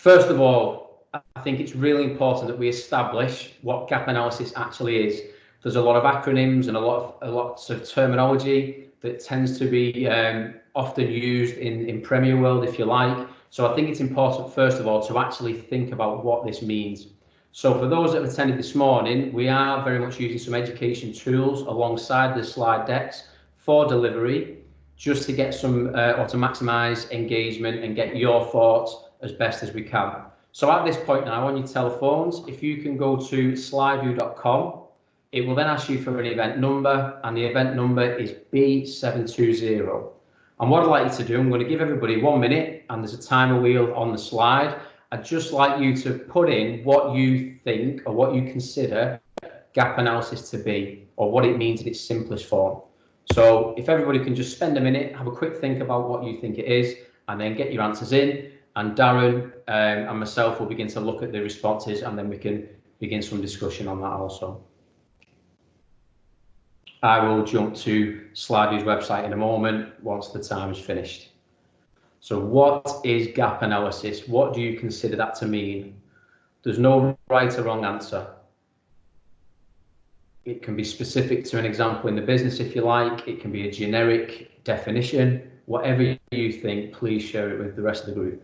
First of all, I think it's really important that we establish what gap analysis actually is. There's a lot of acronyms and lots of terminology that tends to be often used in Premier World, if you like. So I think it's important, first of all, to actually think about what this means. So for those that have attended this morning, we are very much using some education tools alongside the slide decks for delivery, just to get some or to maximise engagement and get your thoughts as best as we can. So at this point now, on your telephones, if you can go to slideview.com, it will then ask you for an event number, and the event number is B720. And what I'd like you to do, I'm going to give everybody 1 minute, and there's a timer wheel on the slide. I'd just like you to put in what you think or what you consider gap analysis to be, or what it means in its simplest form. So if everybody can just spend a minute, have a quick think about what you think it is, and then get your answers in, and Darren and myself will begin to look at the responses, and then we can begin some discussion on that also. I will jump to SlideView's website in a moment once the time is finished. So what is gap analysis? What do you consider that to mean? There's no right or wrong answer. It can be specific to an example in the business, if you like. It can be a generic definition. Whatever you think, please share it with the rest of the group.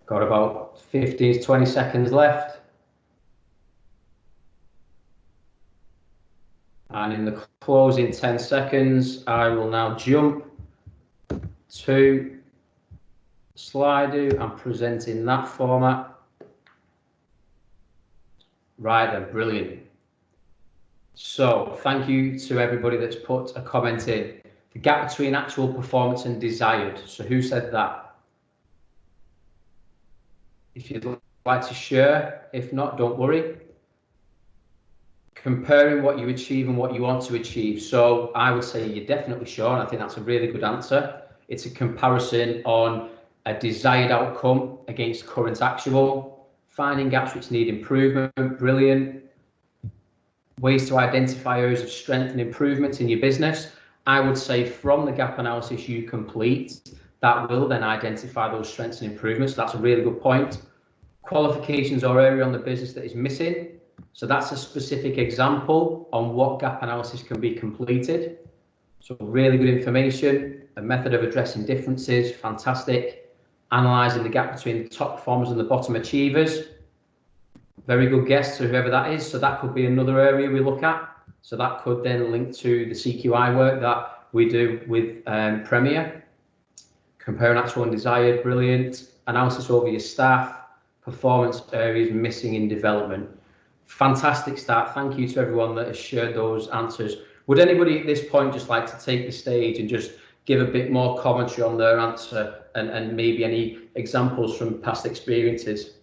Got about 15 to 20 seconds left. And in the closing 10 seconds, I will now jump to SlideView and present in that format. Right then, brilliant. So thank you to everybody that's put a comment in. The gap between actual performance and desired. So who said that? If you'd like to share, if not, don't worry. Comparing what you achieve and what you want to achieve. So I would say you're definitely sure, and I think that's a really good answer. It's a comparison on a desired outcome against current actual, finding gaps which need improvement, brilliant. Ways to identify areas of strength and improvements in your business. I would say from the gap analysis you complete, that will then identify those strengths and improvements. So that's a really good point. Qualifications or area on the business that is missing. So that's a specific example on what gap analysis can be completed. So really good information, a method of addressing differences, fantastic. Analysing the gap between the top performers and the bottom achievers. Very good guess to whoever that is. So that could be another area we look at. So that could then link to the CQI work that we do with Premier. Comparing actual and desired, brilliant. Analysis over your staff, performance areas missing in development. Fantastic start. Thank you to everyone that has shared those answers. Would anybody at this point just like to take the stage and just give a bit more commentary on their answer and maybe any examples from past experiences?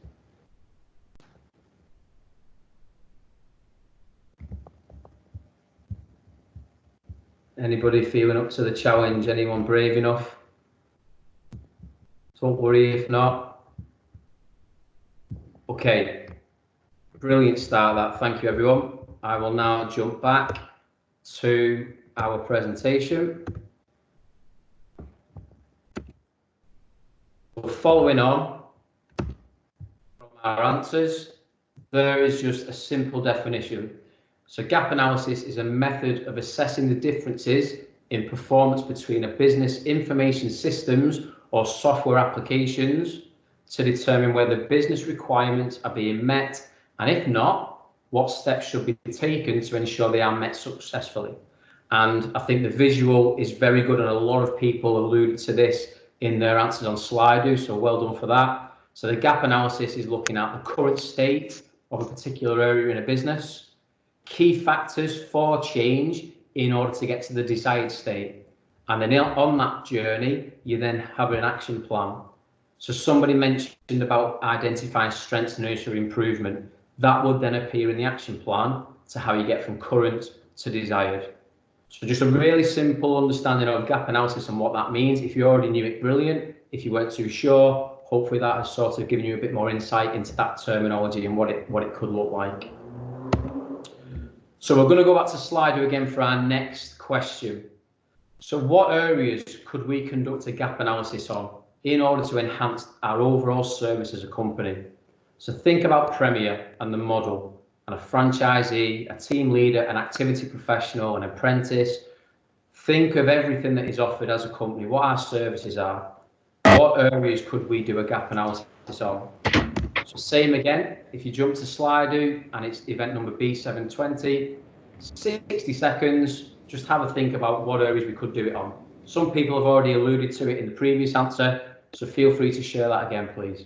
Anybody feeling up to the challenge? Anyone brave enough? Don't worry if not. Okay, brilliant start that. Thank you everyone. I will now jump back to our presentation. Following on from our answers, there is just a simple definition. So gap analysis is a method of assessing the differences in performance between a business information systems or software applications to determine whether business requirements are being met, and if not, what steps should be taken to ensure they are met successfully. And I think the visual is very good, and a lot of people alluded to this in their answers on SlideView, so well done for that. So the gap analysis is looking at the current state of a particular area in a business, key factors for change in order to get to the desired state. And then on that journey, you then have an action plan. So somebody mentioned about identifying strengths and areas for improvement. That would then appear in the action plan to how you get from current to desired. So just a really simple understanding of gap analysis and what that means. If you already knew it, brilliant. If you weren't too sure, hopefully that has sort of given you a bit more insight into that terminology and what it could look like. So we're going to go back to SlideView again for our next question. So what areas could we conduct a gap analysis on in order to enhance our overall service as a company? So think about Premier and the model, and a franchisee, a team leader, an activity professional, an apprentice. Think of everything that is offered as a company, what our services are. What areas could we do a gap analysis on? So same again, if you jump to Slido and it's event number B720, 60 seconds, just have a think about what areas we could do it on. Some people have already alluded to it in the previous answer, so feel free to share that again, please.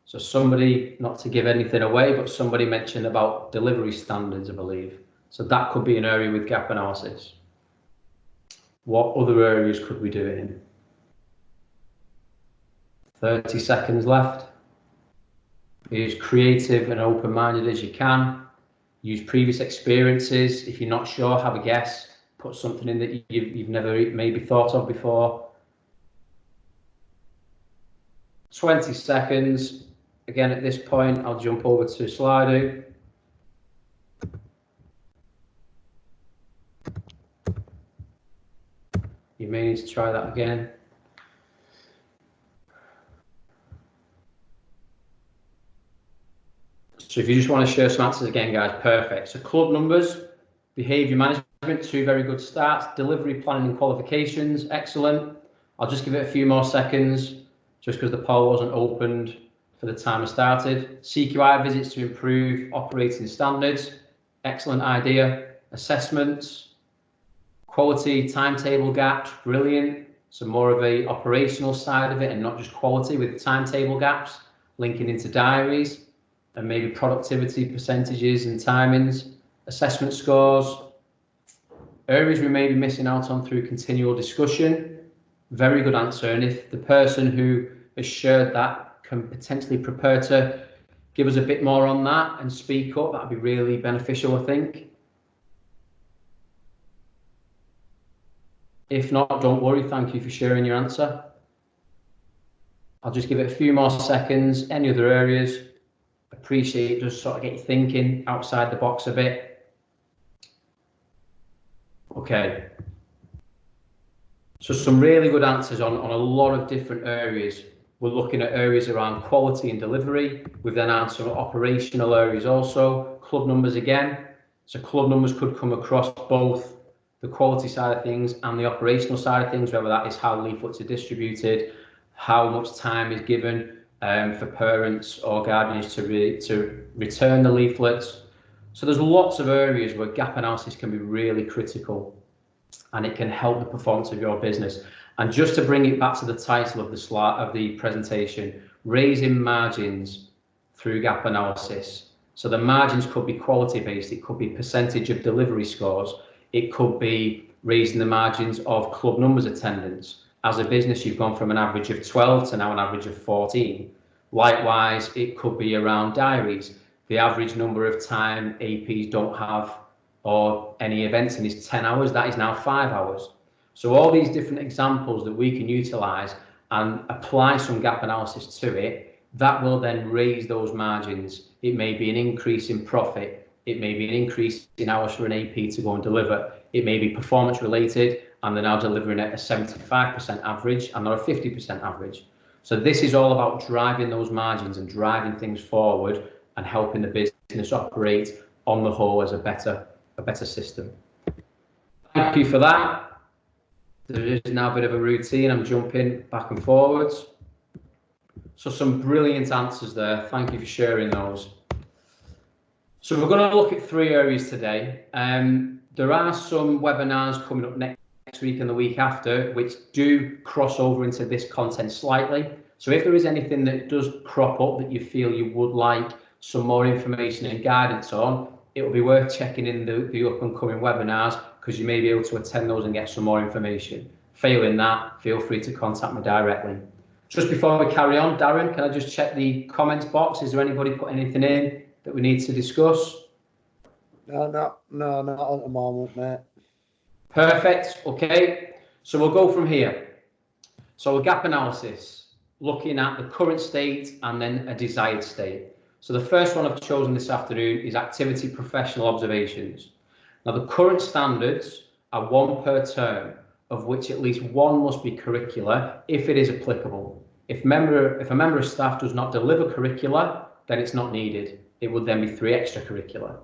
So somebody, not to give anything away, but somebody mentioned about delivery standards, I believe. So that could be an area with gap analysis. What other areas could we do it in? 30 seconds left. Be as creative and open-minded as you can. Use previous experiences. If you're not sure, have a guess. Put something in that you've never maybe thought of before. 20 seconds. Again, at this point, I'll jump over to Slido. You may need to try that again. So if you just want to share some answers again, guys, perfect. So club numbers, behaviour management, 2 very good starts. Delivery planning and qualifications, excellent. I'll just give it a few more seconds, just because the poll wasn't opened for the time I started. CQI visits to improve operating standards, excellent idea. Assessments, quality, timetable gaps, brilliant. So more of a operational side of it and not just quality with timetable gaps, linking into diaries. And maybe productivity percentages and timings, assessment scores, areas we may be missing out on through continual discussion. Very good answer. And if the person who has shared that can potentially prepare to give us a bit more on that and speak up, that'd be really beneficial, I think. If not, don't worry. Thank you for sharing your answer. I'll just give it a few more seconds. Any other areas? Appreciate it, just sort of get you thinking outside the box a bit. Okay, so some really good answers on a lot of different areas. We're looking at areas around quality and delivery. We've then answered operational areas also. Club numbers again. So club numbers could come across both the quality side of things and the operational side of things, whether that is how leaflets are distributed, how much time is given for parents or guardians to return the leaflets. So there's lots of areas where gap analysis can be really critical and it can help the performance of your business. And just to bring it back to the title of the slide of the presentation, raising margins through gap analysis. So the margins could be quality based, it could be percentage of delivery scores, it could be raising the margins of club numbers attendance. As a business, you've gone from an average of 12 to now an average of 14. Likewise, it could be around diaries. The average number of time APs don't have or any events in is 10 hours, that is now 5 hours. So all these different examples that we can utilize and apply some gap analysis to it, that will then raise those margins. It may be an increase in profit. It may be an increase in hours for an AP to go and deliver. It may be performance related and they're now delivering at a 75% average and not a 50% average. So this is all about driving those margins and driving things forward and helping the business operate on the whole as a better system. Thank you for that. There is now a bit of a routine. I'm jumping back and forwards. So some brilliant answers there. Thank you for sharing those. So we're going to look at 3 areas today. There are some webinars coming up next week and the week after, which do cross over into this content slightly. So if there is anything that does crop up that you feel you would like some more information and guidance on, it will be worth checking in the up and coming webinars because you may be able to attend those and get some more information. Failing that, feel free to contact me directly. Just before we carry on, Darren, can I just check the comments box? Is there anybody put anything in that we need to discuss? No, not at the moment, mate. Perfect. Okay, so we'll go from here. So a gap analysis, looking at the current state and then a desired state. So the first one I've chosen this afternoon is activity professional observations. Now the current standards are 1 per term, of which at least 1 must be curricular if it is applicable. If a member of staff does not deliver curricula, then it's not needed. It would then be 3 extracurricular.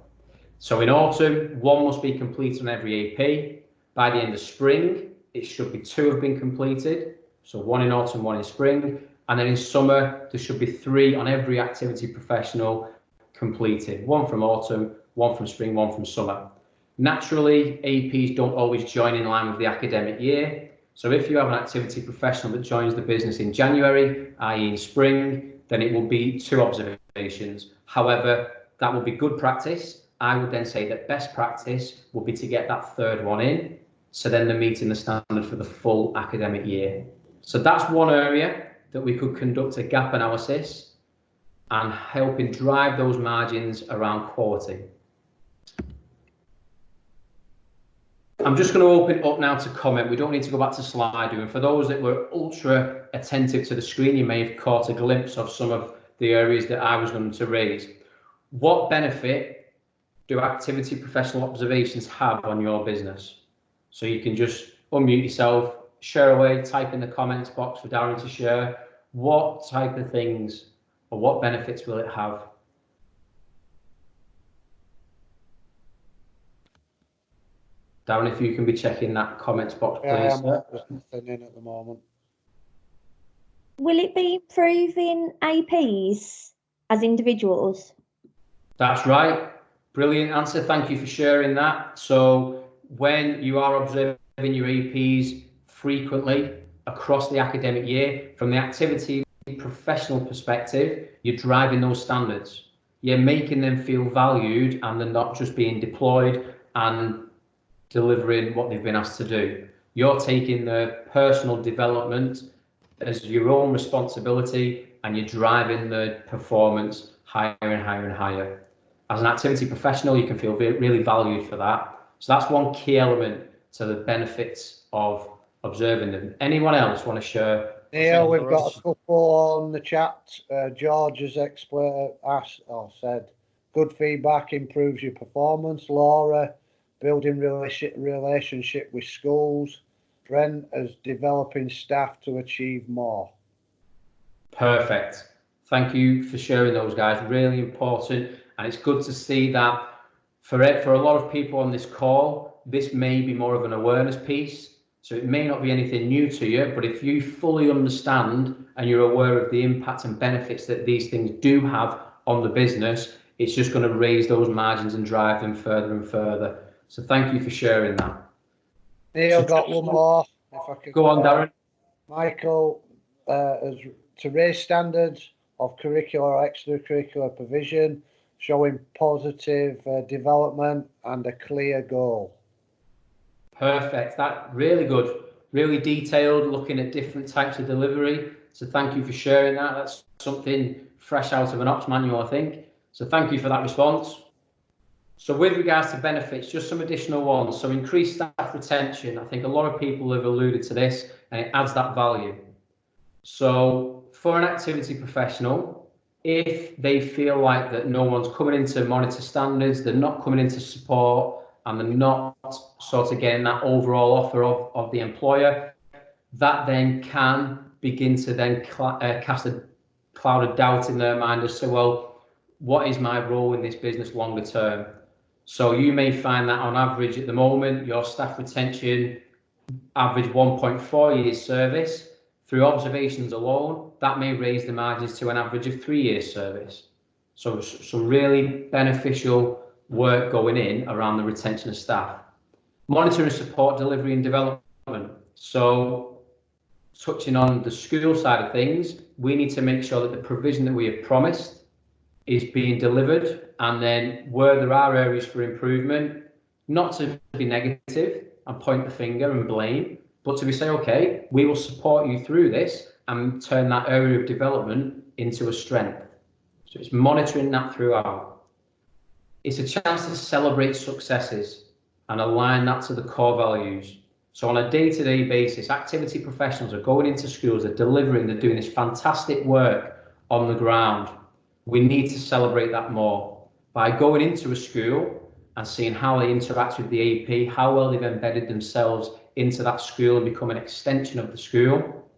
So in autumn, 1 must be completed on every AP. By the end of spring, it should be 2 have been completed. So 1 in autumn, 1 in spring. And then in summer, there should be 3 on every activity professional completed. 1 from autumn, 1 from spring, 1 from summer. Naturally, APs don't always join in line with the academic year. So if you have an activity professional that joins the business in January, i.e. in spring, then it will be 2 observations. However, that will be good practice. I would then say that best practice would be to get that 3rd one in, so then they're meeting the standard for the full academic year. So that's one area that we could conduct a gap analysis and helping drive those margins around quality. I'm just going to open up now to comment. We don't need to go back to Slido. And for those that were ultra attentive to the screen, you may have caught a glimpse of some of the areas that I was going to raise. What benefit do activity professional observations have on your business? So you can just unmute yourself, share away, type in the comments box for Darren to share. What type of things or what benefits will it have? Darren, if you can be checking that comments box, please. Yeah, there's nothing in at the moment. Will it be improving APs as individuals? That's right. Brilliant answer. Thank you for sharing that. So when you are observing your APs frequently across the academic year, from the activity professional perspective, you're driving those standards. You're making them feel valued and they're not just being deployed and delivering what they've been asked to do. You're taking the personal development as your own responsibility and you're driving the performance higher and higher and higher. As an activity professional, you can feel really valued for that. So that's one key element to the benefits of observing them. Anyone else want to share? Neil, we've got a couple on the chat. George has said, good feedback improves your performance. Laura, building relationship with schools. Brent as developing staff to achieve more. Perfect. Thank you for sharing those, guys. Really important. And it's good to see that for a lot of people on this call, this may be more of an awareness piece. So it may not be anything new to you, but if you fully understand and you're aware of the impact and benefits that these things do have on the business, it's just going to raise those margins and drive them further and further. So thank you for sharing that. Neil, got one more. If I could go on, Darren. Michael, to raise standards of curricular or extracurricular provision, showing positive development and a clear goal. Perfect. That really good, really detailed, looking at different types of delivery. So thank you for sharing that. That's something fresh out of an ops manual, I think. So thank you for that response. So with regards to benefits, just some additional ones. So increased staff retention. I think a lot of people have alluded to this and it adds that value. So for an activity professional, if they feel like that no one's coming in to monitor standards, they're not coming in to support, and they're not sort of getting that overall offer of the employer, that then can begin to then cast a cloud of doubt in their mind as to, well, what is my role in this business longer term? So you may find that on average at the moment, your staff retention average 1.4 years service. Through observations alone, that may raise the margins to an average of 3 years service. So some really beneficial work going in around the retention of staff. Monitor and support delivery and development. So touching on the school side of things, we need to make sure that the provision that we have promised is being delivered, and then where there are areas for improvement, not to be negative and point the finger and blame, but to be say, okay, we will support you through this and turn that area of development into a strength. So it's monitoring that throughout. It's a chance to celebrate successes and align that to the core values. So on a day-to-day basis, activity professionals are going into schools, they're delivering, they're doing this fantastic work on the ground, We need to celebrate that more by going into a school and seeing how they interact with the AP, how well they've embedded themselves into that school and become an extension of the school.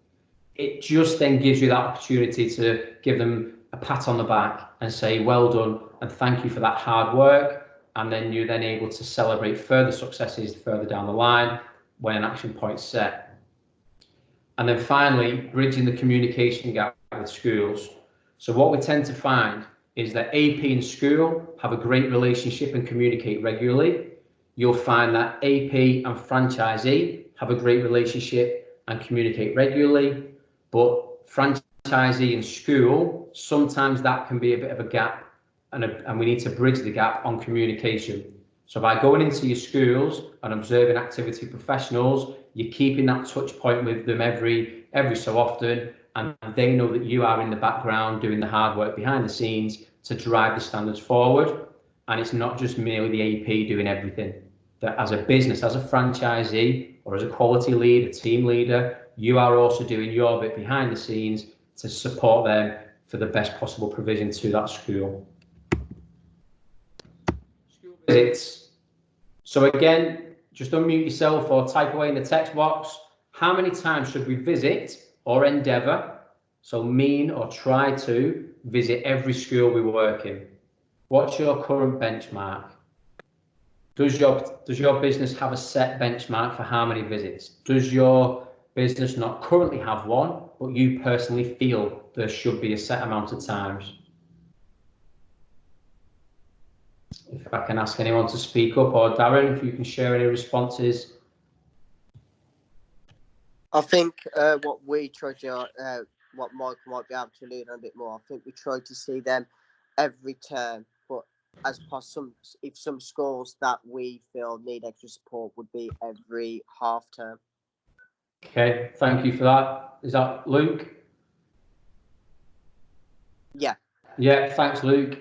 It just then gives you that opportunity to give them a pat on the back and say, well done, and thank you for that hard work. And then you're then able to celebrate further successes further down the line when an action point's set. And then finally, bridging the communication gap with schools. So what we tend to find is that AP and school have a great relationship and communicate regularly. You'll find that AP and franchisee have a great relationship and communicate regularly, but franchisee and school, sometimes that can be a bit of a gap, and we need to bridge the gap on communication. So by going into your schools and observing activity professionals, you're keeping that touch point with them every so often, and they know that you are in the background doing the hard work behind the scenes to drive the standards forward. And it's not just merely the AP doing everything. That as a business, as a franchisee, or as a quality lead, a team leader, you are also doing your bit behind the scenes to support them for the best possible provision to that school. School visits. So again, just unmute yourself or type away in the text box. How many times should we visit or endeavour, so mean or try to visit every school we work in? What's your current benchmark? Does your business have a set benchmark for how many visits? Does your business not currently have one, but you personally feel there should be a set amount of times? If I can ask anyone to speak up, or Darren, if you can share any responses. I think what we try to, what Michael might be able to lead on a bit more, I think we try to see them every term, but as per some schools that we feel need extra support would be every half term. Okay, thank you for that. Is that Luke? Yeah. Yeah, thanks, Luke.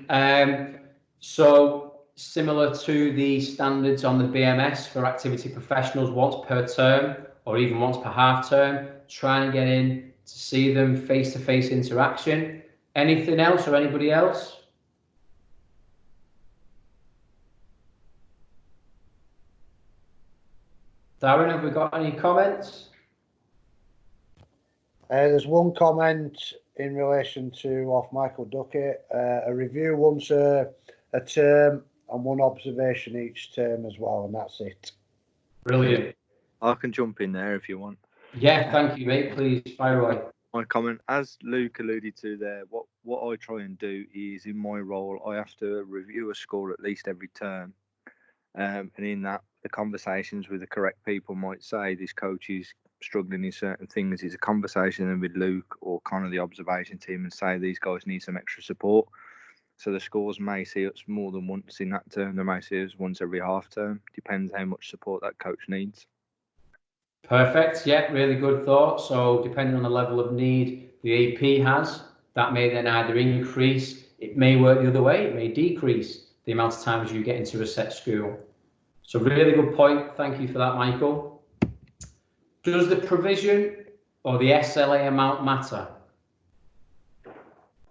So similar to the standards on the BMS for activity professionals, once per term or even once per half term, trying to get in to see them face-to-face interaction. Anything else or anybody else? Darren, have we got any comments? There's one comment in relation to off Michael Duckett, a review once a term and one observation each term as well, and that's it. Brilliant. I can jump in there if you want. Yeah, thank you, mate. Please fire away. My comment, as Luke alluded to there, what I try and do is, in my role, I have to review a school at least every term, and in that, the conversations with the correct people might say this coach is struggling in certain things. Is a conversation then with Luke or kind of the observation team and say these guys need some extra support. So the schools may see us more than once in that term. They may see us once every half term. Depends how much support that coach needs. Perfect. Yeah, really good thought. So depending on the level of need the AP has, that may then either increase, it may work the other way, it may decrease the amount of times you get into a set school. So really good point. Thank you for that, Michael. Does the provision or the SLA amount matter?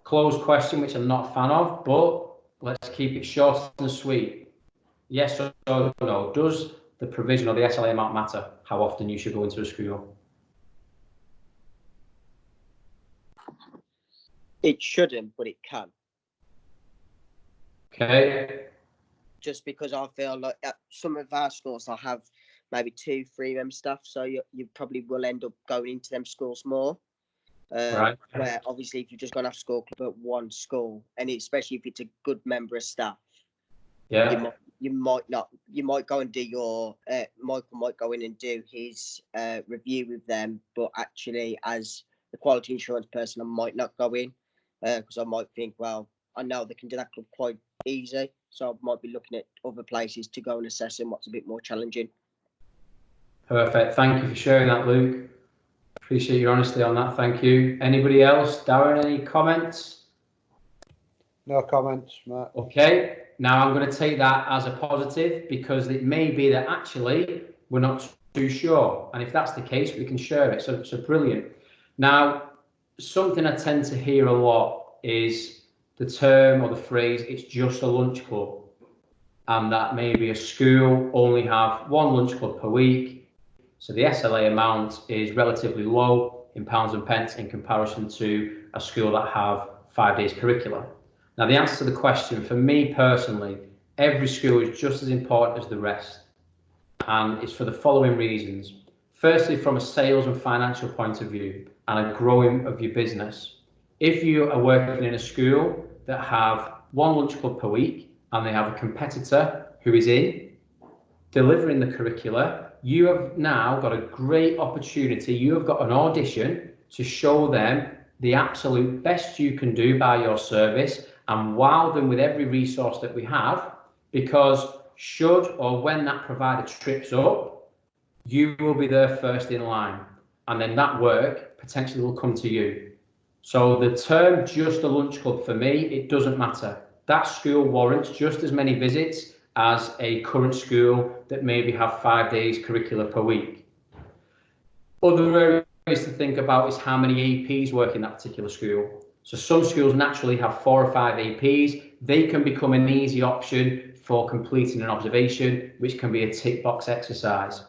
Closed question, which I'm not a fan of, but let's keep it short and sweet. Yes or no? Does the provision or the SLA amount matter? How often you should go into a school? It shouldn't, but it can. Okay. Just because I feel like some of our schools will have maybe 2-3 member staff, so you probably will end up going into them schools more. Right. Where obviously if you're just going to have school club at one school, and especially if it's a good member of staff, yeah, you might go and do your Michael might go in and do his review with them, but actually as the quality insurance person I might not go in because I might think, well, I know they can do that club quite easy, so I might be looking at other places to go and assess them what's a bit more challenging. Perfect. Thank you for sharing that, Luke. Appreciate your honesty on that. Thank you. Anybody else? Darren, any comments? No comments, Matt. Okay. Now I'm going to take that as a positive because it may be that actually we're not too sure. And if that's the case, we can share it. So brilliant. Now, something I tend to hear a lot is the term or the phrase, it's just a lunch club, and that maybe a school only have one lunch club per week, so the SLA amount is relatively low in pounds and pence in comparison to a school that have 5 days curricula. Now, the answer to the question, for me personally, every school is just as important as the rest, and it's for the following reasons. Firstly, from a sales and financial point of view and a growing of your business. If you are working in a school that have one lunch club per week and they have a competitor who is in delivering the curricula, you have now got a great opportunity. You have got an audition to show them the absolute best you can do by your service and wow them with every resource that we have, because should or when that provider trips up, you will be there first in line, and then that work potentially will come to you. So the term just a lunch club, for me, it doesn't matter. That school warrants just as many visits as a current school that maybe have 5 days curricula per week. Other areas to think about is how many APs work in that particular school. So some schools naturally have 4 or 5 APs. They can become an easy option for completing an observation, which can be a tick box exercise.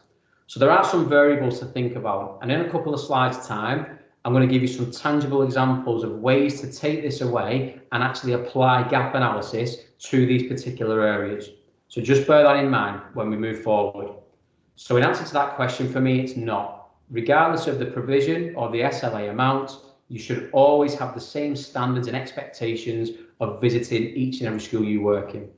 So there are some variables to think about, and in a couple of slides time, I'm going to give you some tangible examples of ways to take this away and actually apply gap analysis to these particular areas. So just bear that in mind when we move forward. So in answer to that question, for me, it's not. Regardless of the provision or the SLA amount, you should always have the same standards and expectations of visiting each and every school you work in.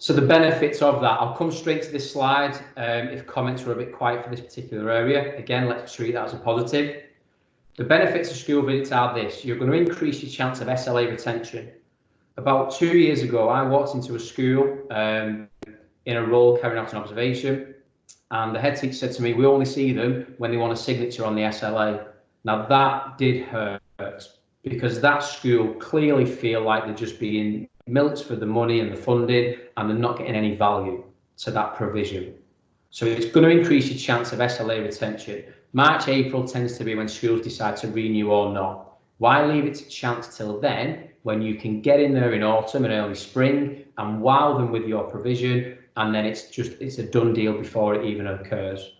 So the benefits of that, I'll come straight to this slide. If comments were a bit quiet for this particular area, again, let's treat that as a positive. The benefits of school visits are this: you're going to increase your chance of SLA retention. About 2 years ago, I walked into a school in a role carrying out an observation, and the head teacher said to me, we only see them when they want a signature on the SLA. Now that did hurt, because that school clearly feel like they're just being milked for the money and the funding, and they're not getting any value to that provision. So it's going to increase your chance of SLA retention. March, April tends to be when schools decide to renew or not. Why leave it to chance till then, when you can get in there in autumn and early spring and wow them with your provision, and then it's a done deal before it even occurs.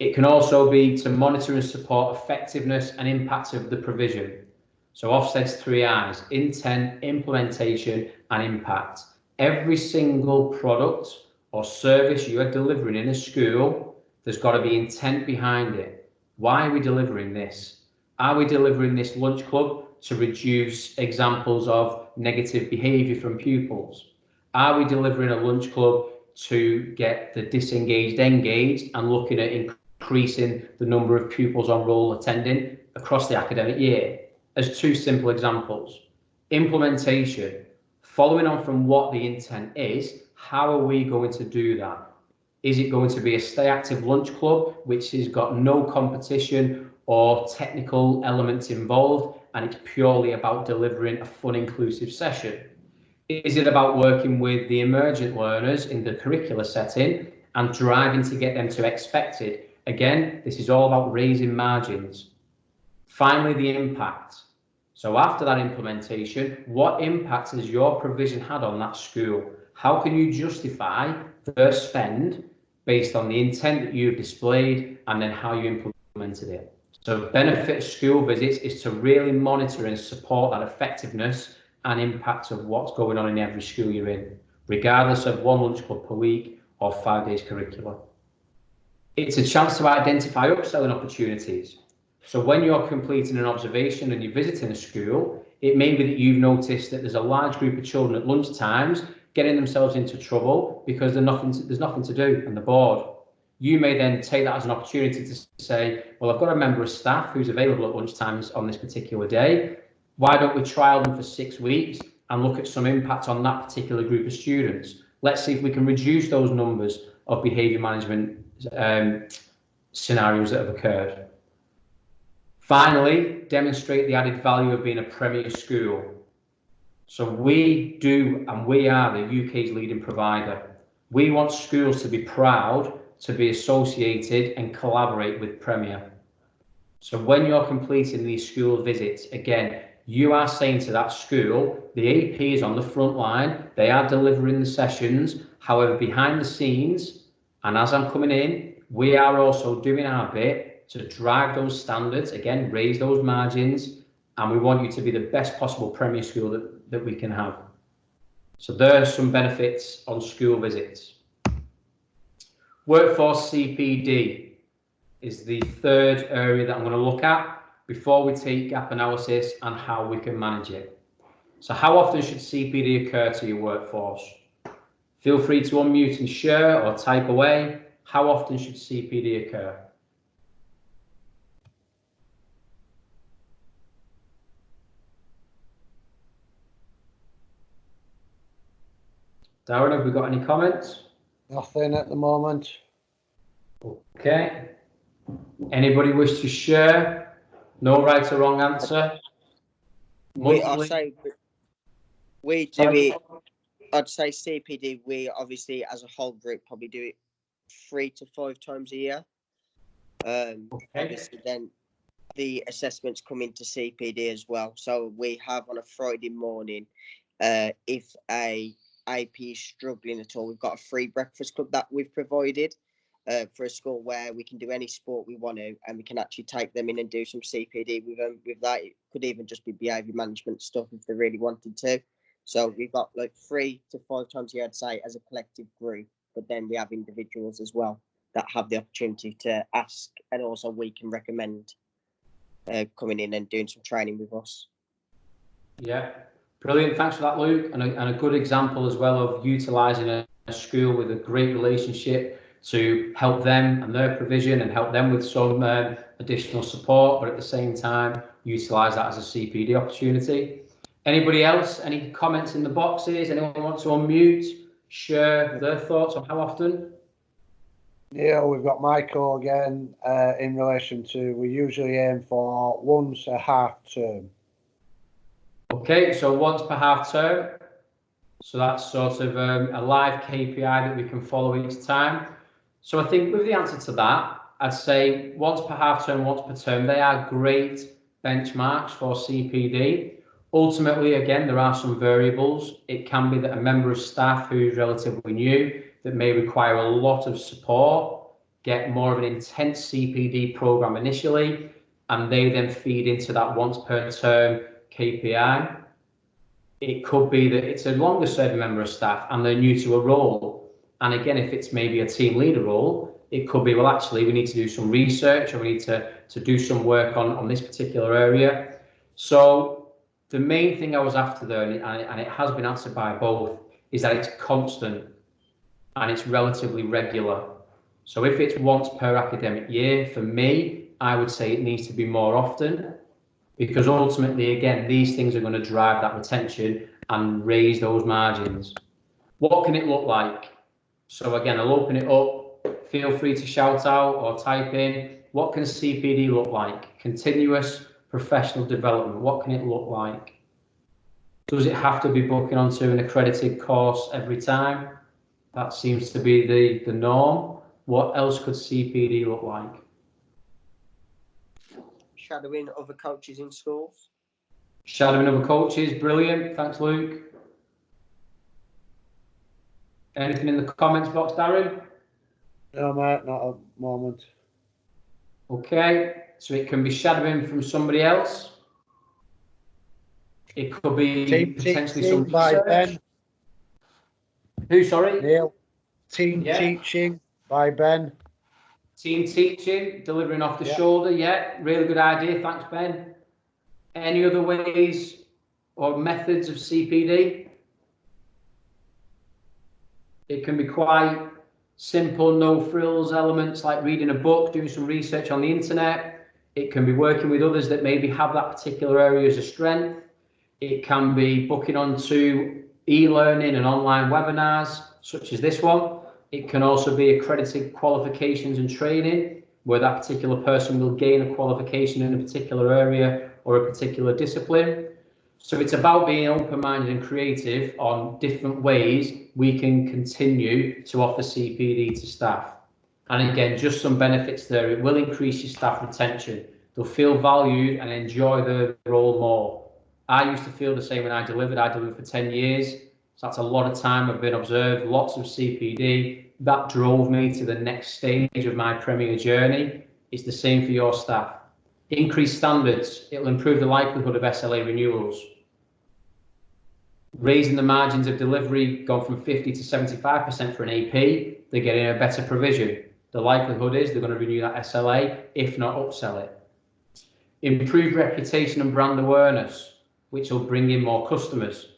It can also be to monitor and support effectiveness and impact of the provision. So Ofsted's 3 I's: intent, implementation, and impact. Every single product or service you are delivering in a school, there's got to be intent behind it. Why are we delivering this? Are we delivering this lunch club to reduce examples of negative behaviour from pupils? Are we delivering a lunch club to get the disengaged engaged and looking at increasing the number of pupils on roll attending across the academic year? As 2 simple examples. Implementation, following on from what the intent is, how are we going to do that? Is it going to be a stay active lunch club, which has got no competition or technical elements involved, and it's purely about delivering a fun, inclusive session? Is it about working with the emergent learners in the curricular setting and driving to get them to expected? Again, this is all about raising margins. Finally, the impact. So after that implementation, what impact has your provision had on that school? How can you justify their spend based on the intent that you've displayed and then how you implemented it? So the benefit of school visits is to really monitor and support that effectiveness and impact of what's going on in every school you're in, regardless of 1 lunch club per week or 5 days curricula. It's a chance to identify upselling opportunities. So when you're completing an observation and you're visiting a school, it may be that you've noticed that there's a large group of children at lunch times getting themselves into trouble because there's nothing to do and they're bored. You may then take that as an opportunity to say, well, I've got a member of staff who's available at lunch times on this particular day. Why don't we trial them for 6 weeks and look at some impact on that particular group of students? Let's see if we can reduce those numbers of behaviour management scenarios that have occurred. Finally, demonstrate the added value of being a premier school. So we are the UK's leading provider. We want schools to be proud to be associated and collaborate with Premier. So when you're completing these school visits, again, you are saying to that school, the AP is on the front line, they are delivering the sessions. However, behind the scenes, and as I'm coming in, we are also doing our bit to drive those standards, again, raise those margins, and we want you to be the best possible Premier school that we can have. So there are some benefits on school visits. Workforce CPD is the third area that I'm going to look at before we take gap analysis and how we can manage it. So how often should CPD occur to your workforce? Feel free to unmute and share or type away. How often should CPD occur? Darren, have we got any comments? Nothing at the moment. Okay. Anybody wish to share? No right or wrong answer. We do Sorry? it. I'd say CPD. We obviously, as a whole group, probably do it 3 to 5 times a year. Obviously, then the assessments come into CPD as well. So we have on a Friday morning, if a AP is struggling at all, we've got a free breakfast club that we've provided for a school where we can do any sport we want to, and we can actually take them in and do some CPD with that. It could even just be behaviour management stuff if they really wanted to. So we've got like 3 to 5 times a year, I'd say, as a collective group, but then we have individuals as well that have the opportunity to ask, and also we can recommend coming in and doing some training with us. Yeah, brilliant. Thanks for that, Luke. And a good example as well of utilising a school with a great relationship to help them and their provision and help them with some additional support, but at the same time, utilise that as a CPD opportunity. Anybody else? Any comments in the boxes? Anyone want to unmute, share their thoughts on how often? Yeah, we've got Michael again in relation to, we usually aim for once a half term. Okay, so once per half term. So that's sort of a live KPI that we can follow each time. So I think with the answer to that, I'd say once per half term, once per term, they are great benchmarks for CPD. Ultimately, again, there are some variables. It can be that a member of staff who's relatively new that may require a lot of support, get more of an intense CPD program initially, and they then feed into that once per term KPI. It could be that it's a longer serving member of staff and they're new to a role. And again, if it's maybe a team leader role, it could be, well, actually, we need to do some research or we need to do some work on this particular area. So the main thing I was after there, and it has been answered by both, is that it's constant and it's relatively regular. So if it's once per academic year, for me, I would say it needs to be more often, because ultimately, again, these things are going to drive that retention and raise those margins. What can it look like? So again, I'll open it up. Feel free to shout out or type in. What can CPD look like? Continuous professional development. What can it look like? Does it have to be booking onto an accredited course every time? That seems to be the norm. What else could CPD look like? Shadowing other coaches in schools. Shadowing other coaches, brilliant. Thanks, Luke. Anything in the comments box, Darren? No, mate, not at the moment. Okay, so it can be shadowing from somebody else. It could be potentially some by research. Ben. Who, sorry? Neil. Team teaching by Ben. Team teaching, delivering off the shoulder. Yeah, really good idea. Thanks, Ben. Any other ways or methods of CPD? It can be quite simple, no frills elements like reading a book, doing some research on the internet. It can be working with others that maybe have that particular area as a strength. It can be booking onto e-learning and online webinars, such as this one. It can also be accredited qualifications and training, where that particular person will gain a qualification in a particular area or a particular discipline. So it's about being open-minded and creative on different ways we can continue to offer CPD to staff. And again, just some benefits there. It will increase your staff retention. They'll feel valued and enjoy the role more. I used to feel the same when I delivered. I delivered for 10 years. So that's a lot of time I've been observed, lots of CPD. That drove me to the next stage of my Premier journey. It's the same for your staff. Increase standards. It'll improve the likelihood of SLA renewals. Raising the margins of delivery, gone from 50 to 75% for an AP, they're getting a better provision. The likelihood is they're going to renew that SLA, if not upsell it. Improve reputation and brand awareness, which will bring in more customers.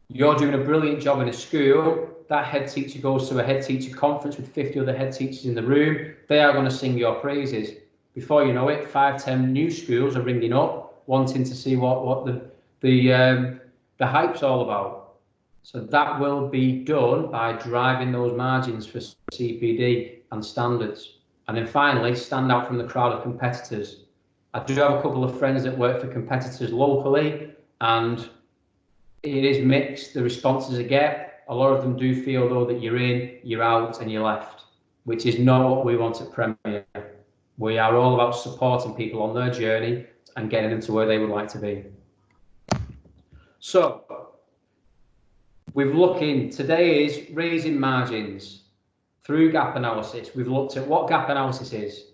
You're doing a brilliant job in a school. That head teacher goes to a head teacher conference with 50 other head teachers in the room. They are going to sing your praises. Before you know it, 5, 10 new schools are ringing up, wanting to see what the hype's all about. So that will be done by driving those margins for CPD and standards. And then finally, stand out from the crowd of competitors. I do have a couple of friends that work for competitors locally, and it is mixed, the responses I get. A lot of them do feel, though, that you're in, you're out, and you're left, which is not what we want at Premier. We are all about supporting people on their journey and getting them to where they would like to be. So, we've looking, today is raising margins through gap analysis. We've looked at what gap analysis is.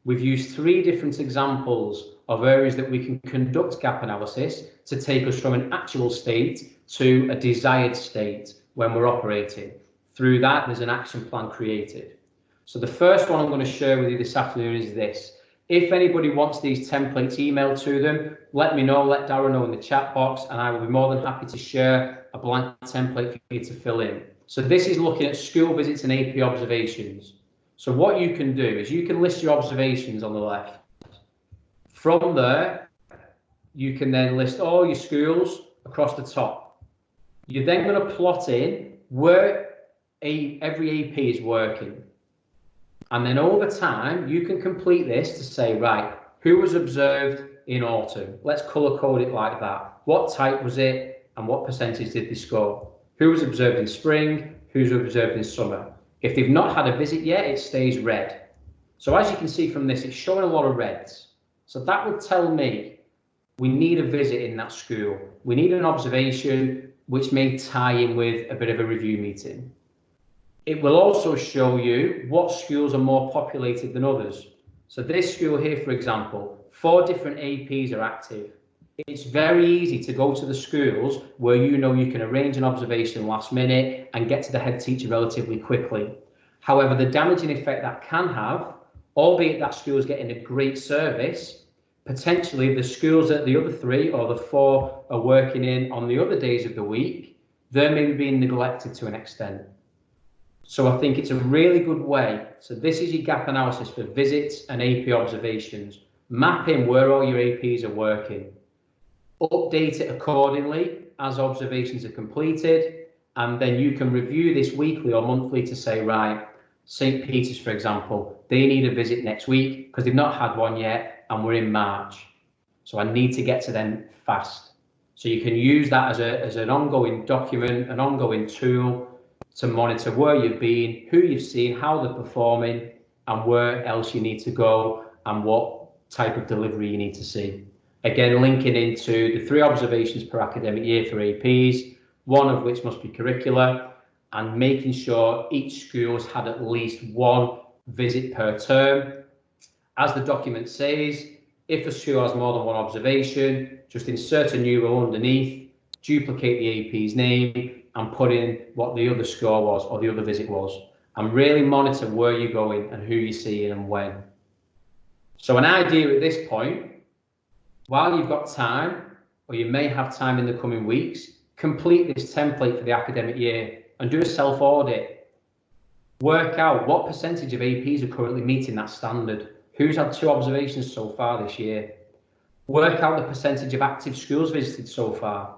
We've used 3 different examples of areas that we can conduct gap analysis to take us from an actual state to a desired state when we're operating. Through that, there's an action plan created. So the first one I'm going to share with you this afternoon is this. If anybody wants these templates emailed to them, let me know, let Darren know in the chat box, and I will be more than happy to share a blank template for you to fill in. So this is looking at school visits and AP observations. So what you can do is you can list your observations on the left. From there, you can then list all your schools across the top. You're then going to plot in where every AP is working. And then over time, you can complete this to say, right, who was observed in autumn? Let's colour code it like that. What type was it and what percentage did they score? Who was observed in spring? Who's observed in summer? If they've not had a visit yet, it stays red. So as you can see from this, it's showing a lot of reds. So that would tell me we need a visit in that school. We need an observation which may tie in with a bit of a review meeting. It will also show you what schools are more populated than others. So this school here, for example, 4 different APs are active. It's very easy to go to the schools where you know you can arrange an observation last minute and get to the head teacher relatively quickly. However, the damaging effect that can have, albeit that school is getting a great service, potentially the schools that the other 3 or the 4 are working in on the other days of the week, they're maybe being neglected to an extent. So I think it's a really good way. So this is your gap analysis for visits and AP observations. Map in where all your APs are working. Update it accordingly as observations are completed. And then you can review this weekly or monthly to say, right, St. Peter's, for example, they need a visit next week because they've not had one yet and we're in March. So I need to get to them fast. So you can use that as an ongoing document, an ongoing tool to monitor where you've been, who you've seen, how they're performing, and where else you need to go, and what type of delivery you need to see. Again, linking into the 3 observations per academic year for APs, 1 of which must be curricular, and making sure each school's had at least 1 visit per term. As the document says, if a school has more than 1 observation, just insert a new row underneath, duplicate the AP's name, and put in what the other score was or the other visit was, and really monitor where you're going and who you're seeing and when. So an idea at this point, while you've got time, or you may have time in the coming weeks, complete this template for the academic year and do a self-audit. Work out what percentage of APs are currently meeting that standard. Who's had 2 observations so far this year? Work out the percentage of active schools visited so far.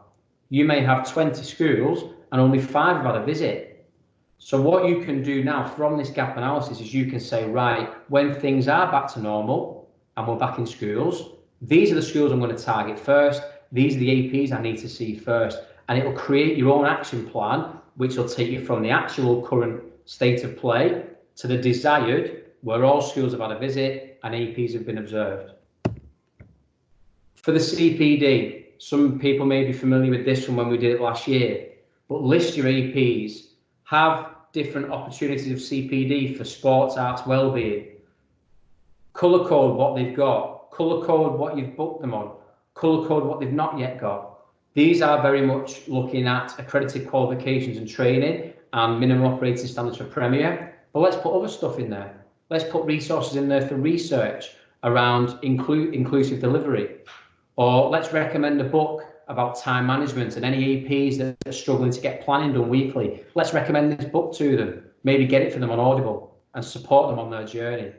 You may have 20 schools and only 5 have had a visit. So what you can do now from this gap analysis is you can say, right, when things are back to normal and we're back in schools, these are the schools I'm going to target first. These are the APs I need to see first. And it will create your own action plan, which will take you from the actual current state of play to the desired, where all schools have had a visit and APs have been observed. For the CPD, some people may be familiar with this from when we did it last year, but list your APs, have different opportunities of CPD for sports, arts, wellbeing. Colour code what they've got, colour code what you've booked them on, colour code what they've not yet got. These are very much looking at accredited qualifications and training and minimum operating standards for Premier. But let's put other stuff in there. Let's put resources in there for research around inclusive delivery. Or let's recommend a book about time management and any APs that are struggling to get planning done weekly. Let's recommend this book to them, maybe get it for them on Audible and support them on their journey.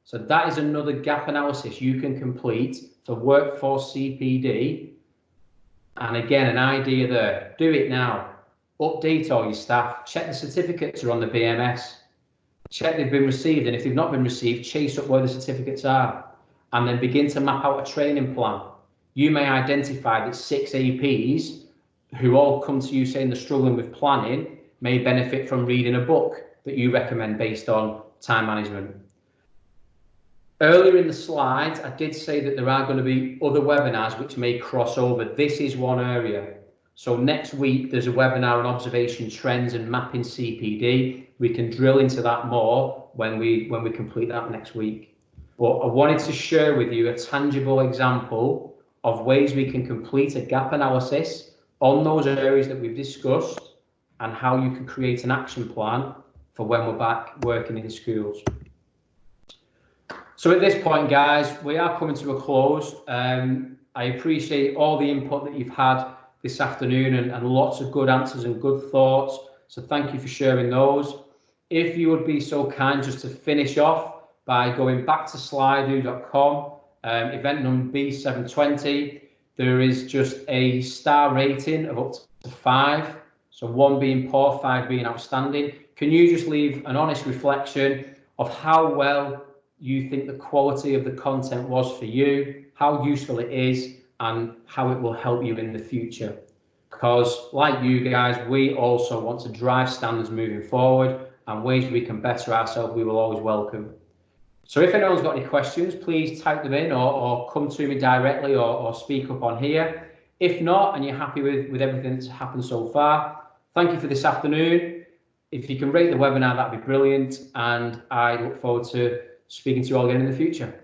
So that is another gap analysis you can complete for workforce CPD. And again, an idea there, do it now. Update all your staff, check the certificates are on the BMS, check they've been received, and if they've not been received, chase up where the certificates are, and then begin to map out a training plan. You may identify that 6 APs who all come to you saying they're struggling with planning may benefit from reading a book that you recommend based on time management. Earlier in the slides, I did say that there are going to be other webinars which may cross over. This is one area. So next week, there's a webinar on observation trends and mapping CPD. We can drill into that more when we complete that next week. But I wanted to share with you a tangible example of ways we can complete a gap analysis on those areas that we've discussed and how you can create an action plan for when we're back working in schools. So at this point, guys, we are coming to a close. I appreciate all the input that you've had this afternoon and lots of good answers and good thoughts. So thank you for sharing those. If you would be so kind just to finish off by going back to slido.com, event number B720, there is just a star rating of up to 5. So 1 being poor, 5 being outstanding. Can you just leave an honest reflection of how well you think the quality of the content was for you, how useful it is, and how it will help you in the future? Because like you guys, we also want to drive standards moving forward, and ways we can better ourselves we will always welcome. So if anyone's got any questions, please type them in or come to me directly or speak up on here. If not, and you're happy with everything that's happened so far, thank you for this afternoon. If you can rate the webinar, that'd be brilliant, and I look forward to speaking to you all again in the future.